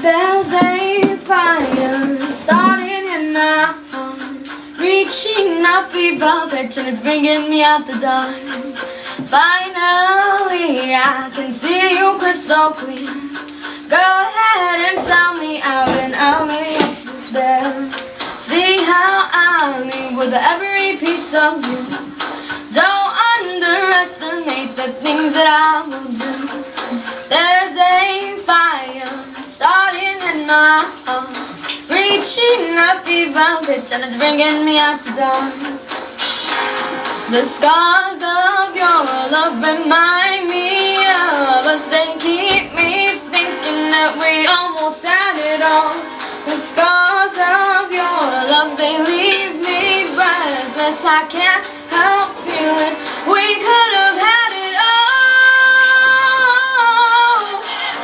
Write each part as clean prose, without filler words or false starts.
There's a fire starting in my heart, reaching a fever pitch, and it's bringing me out the dark. Finally, I can see you crystal clear. Go ahead and sound me out, and I'll lay up there. See how I leave with every piece of you. Don't underestimate the things that I will do. There's a fire starting in my heart, reaching a fever pitch, and it's bringing me out the dark. The scars of your love remind me of us. They keep me thinking that we almost had it all. The scars of your love, they leave me breathless. I can't help feeling we could have had it all.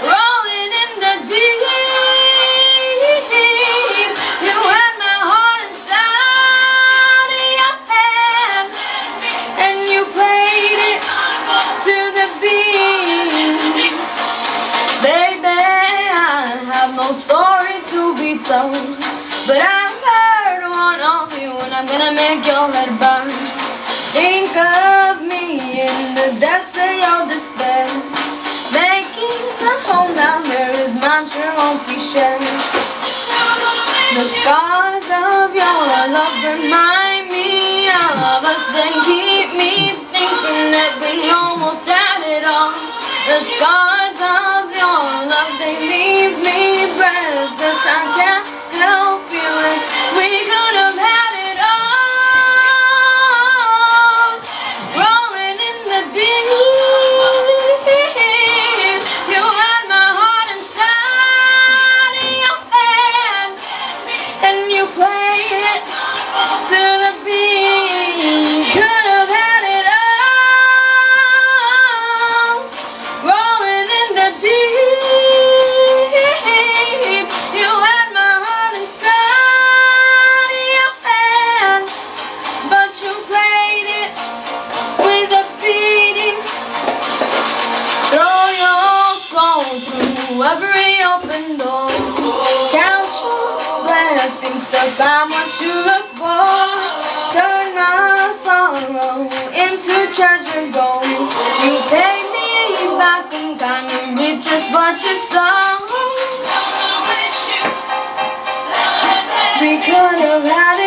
Rolling in the deep, you had my heart inside of your hand, and you played it to the beat. Baby, I have no story to be told, but I've heard one of you, and I'm gonna make your head burn. Think of me in the depths of your despair. Making a home down there is mine, sure won't be shared. The scars of your love remind me of us. They keep me thinking that we almost had it all. The scars of your love, they leave me breathless. I can't help feeling we could have had it all. Rolling in the deep, you had my heart inside of your hand, and you played it to the beat. Could have had it all. Rolling in the deep, you had my heart inside of your hand, but you played it with a beating. Throw your soul through every open door. Count your blessings to find what you look for. Turn my sorrow into treasure gold. You pay me back in kind, you reap just what you sow. We could have had